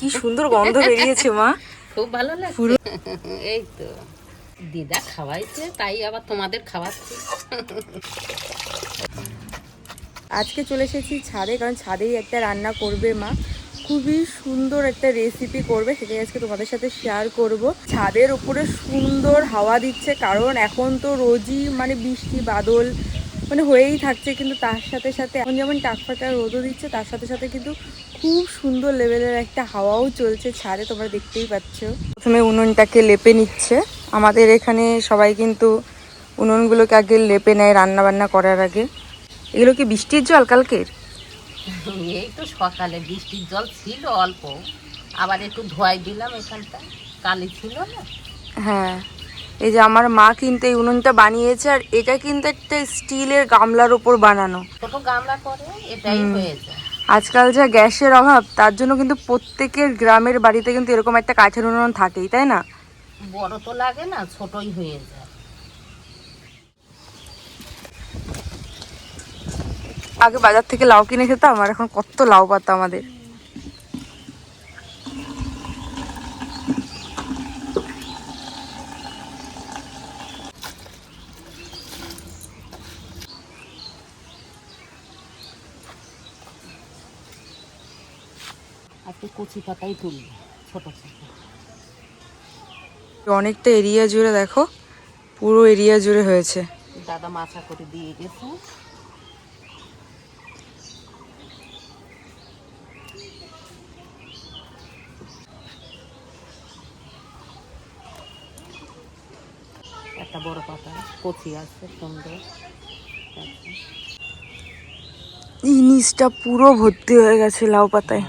কি সুন্দর গন্ধ বেরিয়েছে মা, খুব ভালো লাগছে। এই তো দিদা খাওয়াইছে, তাই আবার তোমাদের খাওয়াচ্ছি। আজকে চলে এসেছি ছাদে, কারণ ছাদেই একটা রান্না করবে মা, খুবই সুন্দর একটা রেসিপি করবে, সেটাই আজকে তোমাদের সাথে শেয়ার করব। ছাদের উপরে সুন্দর হাওয়া দিচ্ছে, কারণ এখন তো রোজই মানে বৃষ্টি বাদল মানে হয়েই থাকছে, কিন্তু তার সাথে সাথে এখন যেমন টাকফাটা রোদও দিচ্ছে, তার সাথে সাথে কিন্তু খুব সুন্দর লেভেলের একটা হাওয়াও চলছে ছাদে, তোমরা দেখতেই পাচ্ছ। প্রথমে উনুনটাকে লেপে নিচ্ছে, আমাদের এখানে সবাই কিন্তু উনুনগুলোকে আগে লেপে নেয় রান্না বান্না করার আগে। এগুলো কি বৃষ্টির জল কালকের? এই তো সকালে বৃষ্টির জল ছিল অল্প, আবার একটু ধোয়াই দিলাম এখানটা, কালি ছিল না। হ্যাঁ, এই যে আমার মা কিন্তু এই উনুনটা বানিয়েছে, আর এটা কিন্তু একটা স্টিলের গামলার ওপর বানানো। ছোট গামলা করে এটাই হয়েছে। আজকাল যা গ্যাসের অভাব, তার জন্য কিন্তু প্রত্যেকের গ্রামের বাড়িতে কিন্তু এরকম একটা কাঠের উনুন থাকেই, তাই না? বড় তো লাগে না, ছোটই হয়ে যায়। আগে বাজার থেকে লাউ কিনে খেতাম, আর এখন কত লাউ পাতা আমাদের। আজকে কচি পাতাই তুলবো, ছোট ছোট। অনেকটা এরিয়া জুড়ে দেখো, পুরো এরিয়া জুড়ে হয়েছে। দাদা মাছা করে দিয়ে গেছে। একটা বড় পাতা কচি আছে সুন্দর। এই নিচটা পুরো ভর্তি হয়ে গেছে লাউ পাতায়।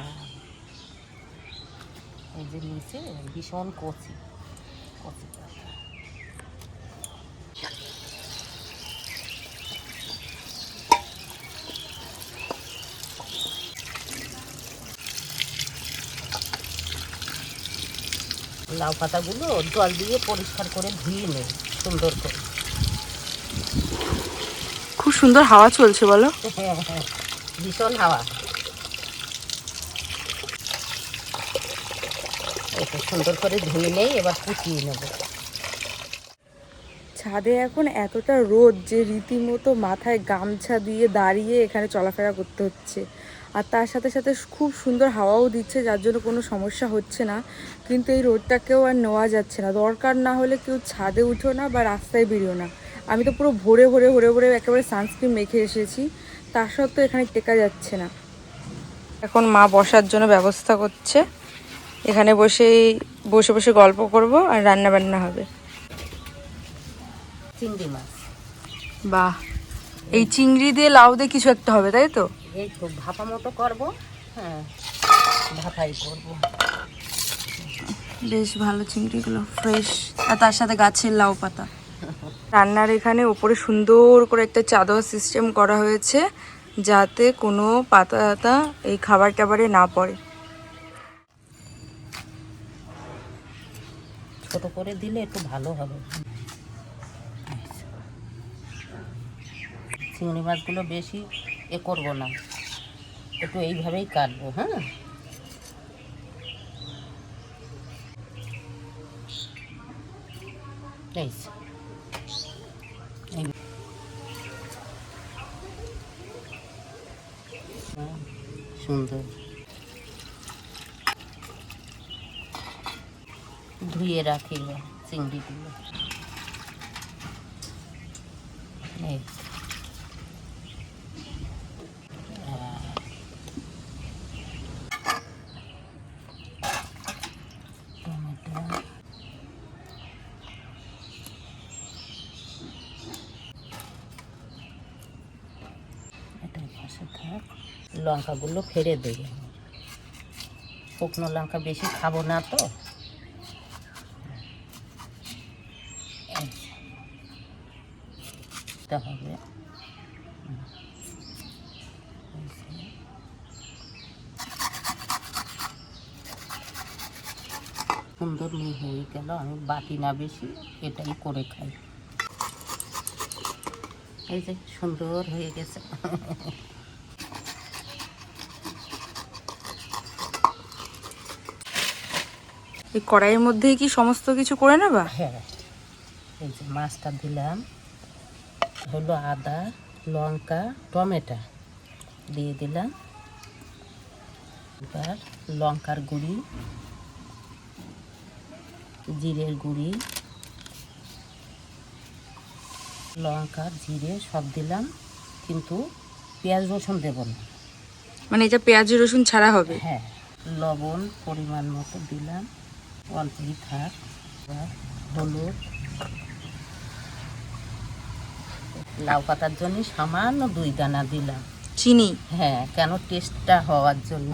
এই যে নিচে ভীষণ কচি কচি পাতা। লাউ পাতাগুলো জল দিয়ে পরিষ্কার করে ধুয়ে নেই সুন্দর করে। খুব সুন্দর হাওয়া চলছে বলো। ভীষণ হাওয়া। এটা সুন্দর করে ধুয়ে নেই, এবার কুচিয়ে নেব। ছাদে এখন এতটা রোদ যে রীতিমতো মাথায় গামছা দিয়ে দাঁড়িয়ে এখানে চলাফেরা করতে হচ্ছে, আর তার সাথে সাথে খুব সুন্দর হাওয়াও দিচ্ছে, যার জন্য কোনো সমস্যা হচ্ছে না। কিন্তু এই রোদটাকেও আর নেওয়া যাচ্ছে না, দরকার না হলে কেউ ছাদে উঠো না বা রাস্তায় বেরিও না। আমি তো পুরো ভোরে ভোরে ভোরে ভোরে একেবারে সানস্ক্রিন মেখে এসেছি, তার সত্ত্বেও এখানে টেকা যাচ্ছে না। এখন মা বসার জন্য ব্যবস্থা করছে, এখানে বসে বসে গল্প করব আর রান্না বান্না হবে। চিংড়ি মাছ। বাহ, এই চিংড়ি দিয়ে লাউ দিয়ে কিছু একটা হবে তাই তো? এই তো ভাপা মতো করবো। হ্যাঁ, ভাপাই করবো। বেশ ভালো, চিংড়িগুলো ফ্রেশ, আর তার সাথে গাছের লাউ পাতা। রান্নার এখানে উপরে সুন্দর করে একটা চাদর সিস্টেম করা হয়েছে, যাতে কোনো পাতা টাতা এই খাবার টাবারে না পড়ে। ছোট করে দিলে একটু ভালো হবে। চিংড়ি মাছগুলো বেশি করবো না, একটু এইভাবেই কাটবো। হ্যাঁ, এই সুন্দর ধুয়ে রাখি চিংড়িগুলো। এই টমেটো, এটার পাশে থাক। লঙ্কাগুলো ফেলে দেবে, শুকনো লঙ্কা বেশি খাবো না তো। এটা হবে সুন্দর মিহি হয়ে গেল। আমি বাটি না বেশি, এটাই করে খাই। এই যে সুন্দর হয়ে গেছে। এই কড়াইয়ের মধ্যেই কি সমস্ত কিছু করে নেবা? হ্যাঁ, এই যে মাছটা দিলাম, হলো আদা, লঙ্কা, টমেটো দিয়ে দিলাম। এবার লঙ্কার গুঁড়ি, জিরের গুঁড়ি, লঙ্কা জিরে সব দিলাম, কিন্তু পেঁয়াজ রসুন দেব না। মানে এটা পেঁয়াজ রসুন ছাড়া হবে? হ্যাঁ, লবণ পরিমাণ মতো দিলাম, অল্পই থাক। এবার হলুদ, লাউ পাতার জন্য সামান্য 2 দানা দিলাম চিনি? হ্যাঁ, কেন টেস্টটা হওয়ার জন্য।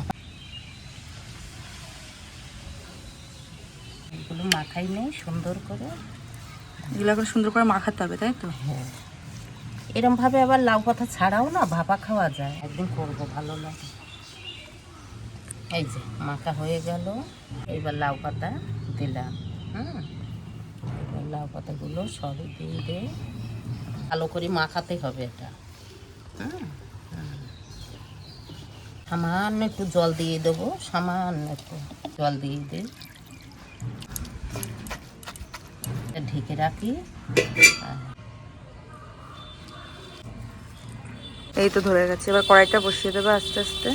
এগুলো মাখাই নেই সুন্দর করে। এগুলো এখন সুন্দর করে মাখাতে হবে, তাই তো? হ্যাঁ, এরমভাবে আবার লাউ পাতা ছাড়াও না ভাপা খাওয়া যায়, একদিন করবো, ভালো লাগে। এই যে মাখা হয়ে গেল, এবার লাউ পাতা দিলাম। এবার লাউ পাতাগুলো সবই দিয়ে ভালো করে মাখাতে হবে এটা। সামান্য একটু জল দিয়ে দেবো, সামান্য একটু জল দিয়ে দিই, ঢেকে রাখি। এই তো ধরে গেছে। এবার কড়াইটা বসিয়ে দেবে আস্তে আস্তে।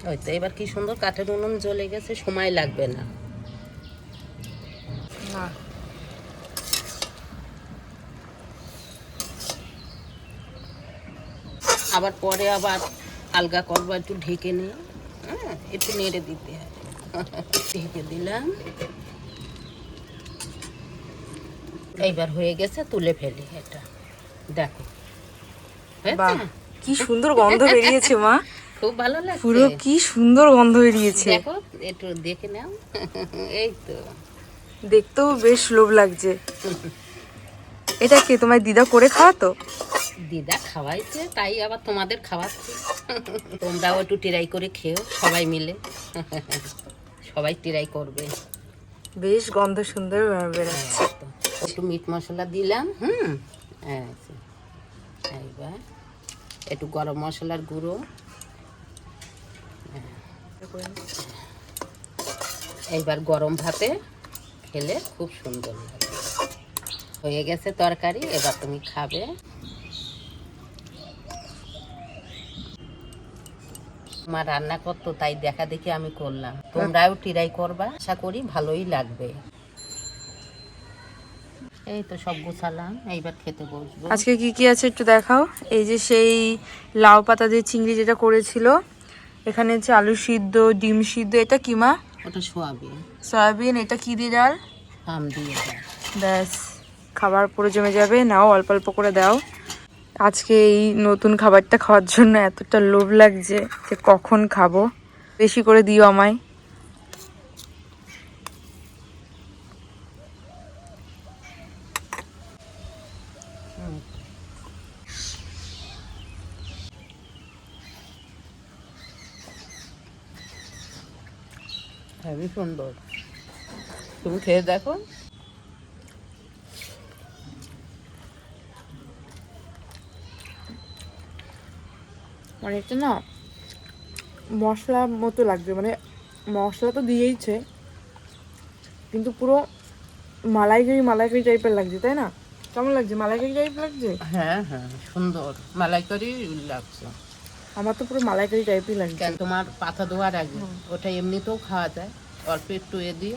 ওই তো এবার কি সুন্দর কাঠের উনুন জ্বলে গেছে, সময় লাগবে না। না, আবার পরে আবার আলগা করবো, একটু ঢেকে নিয়ে একটু নেড়ে দিতে হবে। ঢেকে দিলাম, এইবার হয়ে গেছে, তুলে ফেলি এটা। দেখো বাহ, কি সুন্দর গন্ধ বেরিয়েছে মা। খুব ভালো লাগছে, পুরো কি সুন্দর গন্ধ বেরিয়েছে। দেখো একটু দেখে নাও। এই তো দেখতেও বেশ লোভ লাগছে। এটা কে, তোমার দিদা করে খাওয়াতো? দিদা খাওয়াইছে, তাই আবার তোমাদের খাওয়াচ্ছে। তোমরাও একটু ট্রাই করে খেও সবাই মিলে। সবাই ট্রাই করবে। বেশ গন্ধ সুন্দর বেরোচ্ছে। একটু মিট মশলা দিলাম। এইবার একটু গরম মশলার গুঁড়ো। এইবার গরম ভাতে খেলে খুব সুন্দর লাগে। হয়ে গেছে তরকারি, এবার তুমি খাবে। আমার রান্না করতো, তাই দেখা দেখি আমি করলাম, তোমরাও ট্রাই করবা, আশা করি ভালোই লাগবে। এই তো সব গুছালাম, এইবার খেতে বসবো। আজকে কি কি আছে একটু দেখাও। এই যে সেই লাউ পাতা দিয়ে চিংড়ি যেটা করেছিল, এখানে হচ্ছে আলু সিদ্ধ, ডিম সিদ্ধ। এটা কি মা? ওটা সোয়াবিন। সয়াবিন। এটা কি দিয়ে ডাল? আম দিয়ে দাও। ব্যাস, খাবার পুরো জমে যাবে। নাও অল্প অল্প করে দাও। আজকে এই নতুন খাবারটা খাওয়ার জন্য এতটা লোভ লাগছে যে কখন খাবো। বেশি করে দিও আমায়। হেবি সুন্দর, তুমি খেয়ে দেখো। মানে এটা না মশলা মতো লাগছে, মানে মশলা তো দিয়েইছে, কিন্তু পুরো মালাইকারি মালাইকারি টাইপের লাগছে, তাই না? কেমন লাগছে? মালাইকারি টাইপ লাগছে? হ্যাঁ হ্যাঁ, সুন্দর মালাইকারি লাগছে। আমার তো পুরো মালাইকারি টাইপই লাগছে। কেন, তোমার পাতা দেওয়ার আগে ওটা এমনিতেও খাওয়া যায়, অল্প একটু এ দিয়ে।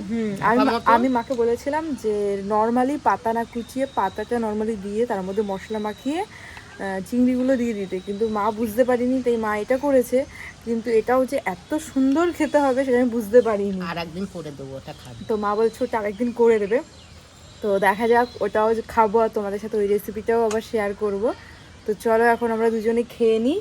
আমি মাকে বলেছিলাম যে নর্মালি পাতা না কুচিয়ে, পাতাটা নর্মালি দিয়ে তার মধ্যে মশলা মাখিয়ে চিংড়িগুলো দিয়ে দিতে, কিন্তু মা বুঝতে পারিনি, তাই মা এটা করেছে। কিন্তু এটাও যে এত সুন্দর খেতে হবে সেটা আমি বুঝতে পারিনি। আর একদিন করে দেবো, ওটা খাবে। তো মা বলছে ওটা আরেকদিন করে দেবে। তো দেখা যাক, ওটাও খাবো আর তোমাদের সাথে ওই রেসিপিটাও আবার শেয়ার করব। তো চলো এখন আমরা দুজনে খেয়ে নিই।